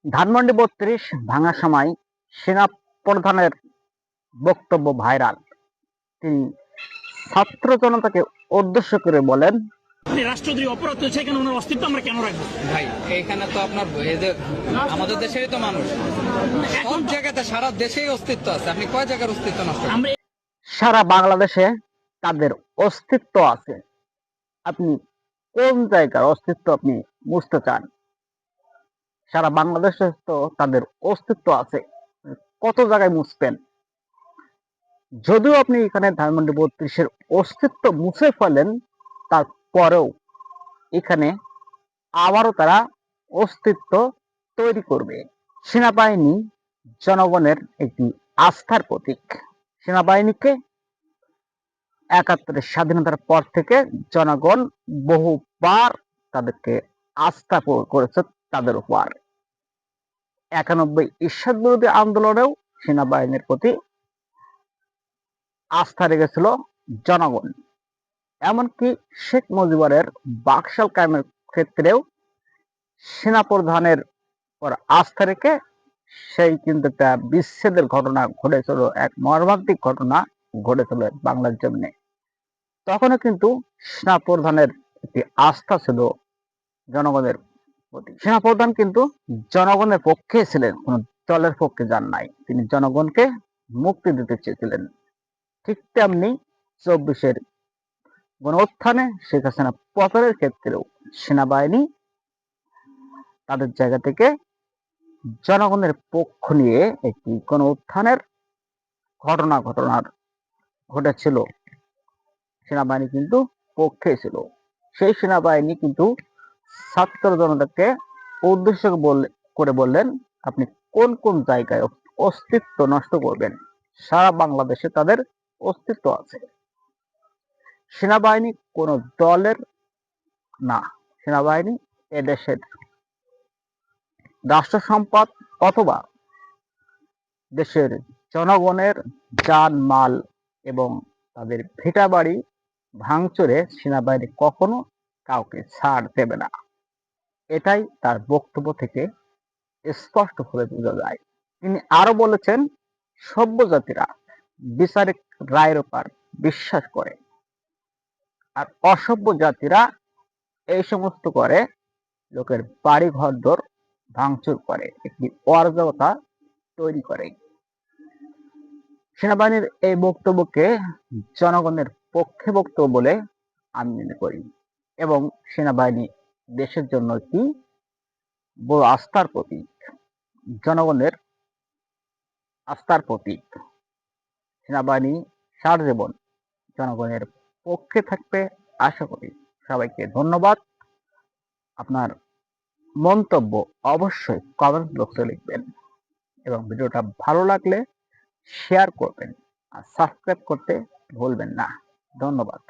ধানমন্ডি ৩২ ভাঙার সময় সেনা প্রধানের বক্তব্য ভাইরাল। তিনি ছাত্র জনতাকে উদ্দেশ্য করে বলেন, রাষ্ট্রদ্রোহী অপরাধ হয়েছে, এখানে ওনার অস্তিত্ব আমরা কেন রাখবো? ভাই এইখানে তো আপনার আমাদের দেশেরই তো মানুষ, সব জায়গাতে সারা দেশেই অস্তিত্ব আছে। আপনি কয় জায়গার অস্তিত্ব নষ্ট করেন? সারা বাংলাদেশে তাদের অস্তিত্ব আছে। আপনি কোন জায়গার অস্তিত্ব আপনি বুঝতে চান? সারা বাংলাদেশে তো তাদের অস্তিত্ব আছে, কত জায়গায় মুছবেন? যদিও আপনি এখানে ধানমন্ডি ৩২-এর অস্তিত্ব মুছে ফেলেন, তারপরেও এখানে আবারও তারা অস্তিত্ব তৈরি করবে। সেনাবাহিনী জনগণের একটি আস্থার প্রতীক। সেনাবাহিনীকে ৭১-এর স্বাধীনতার পর থেকে জনগণ বহুবার তাদেরকে আস্থা করেছে তাদের উপর। ৯১ এরশাদ বিরোধী আন্দোলনেও সেনাবাহিনীর প্রতি আস্থা রেখেছিল জনগণ। এমনকি শেখ মুজিবের বাকশাল কায়েমের ক্ষেত্রেও সেনাপ্রধানের পর আস্থা রেখে সেই কিন্তু একটা বিচ্ছেদের ঘটনা ঘটেছিল, এক মর্মান্তিক ঘটনা ঘটেছিল বাংলার জমিনে। তখনও কিন্তু সেনাপ্রধানের একটি আস্থা ছিল জনগণের প্রতি। সেনাপ্রধান কিন্তু জনগণের পক্ষে ছিলেন, কোন দলের পক্ষে যান নাই। তিনি জনগণকে মুক্তি দিতে চেয়েছিলেন। ঠিক তেমনি ২৪-এর গণউত্থানে শেখ হাসিনা পতনের ক্ষেত্রেও সেনাবাহিনী তাদের জায়গা থেকে জনগণের পক্ষ নিয়ে একটি গণউত্থানের ঘটনা ঘটেছিল। সেনাবাহিনী কিন্তু পক্ষে ছিল। সেই সেনাবাহিনী কিন্তু ছাত্র জনতাকে উদ্দেশ্য করে বললেন, আপনি কোন কোন জায়গায় অস্তিত্ব নষ্ট করবেন? সারা বাংলাদেশে তাদের অস্তিত্ব আছে। সেনাবাহিনী কোন দলের না, সেনাবাহিনী এদেশের রাষ্ট্র সম্পদ অথবা দেশের জনগণের জান মাল এবং তাদের ভিটা বাড়ি ভাঙচুরে সেনাবাহিনী কখনো কাউকে ছাড় দেবে না। এটাই তার বক্তব্য থেকে স্পষ্ট করে বোঝা যায়। তিনি আরো বলেছেন, সভ্য জাতিরা বিচারিক রায়ের উপর বিশ্বাস করে, আর অসভ্য জাতিরা এই সমস্ত করে লোকের বাড়ি ঘরদোর ভাঙচুর করে, একটি অরাজকতা তৈরি করে। সেনাবাহিনীর এই বক্তব্যকে জনগণের পক্ষে বক্তব্য বলে আমি মনে করি, এবং সেনাবাহিনী দেশের জন্য একটি বড় আস্থার প্রতীক, জনগণের আস্থার প্রতীক। সেনাবাহিনী সারা জীবন জনগণের পক্ষে থাকবে আশা করি। সবাইকে ধন্যবাদ। আপনার মন্তব্য অবশ্যই কমেন্ট বক্সে লিখবেন এবং ভিডিওটা ভালো লাগলে শেয়ার করবেন আর সাবস্ক্রাইব করতে ভুলবেন না। ধন্যবাদ।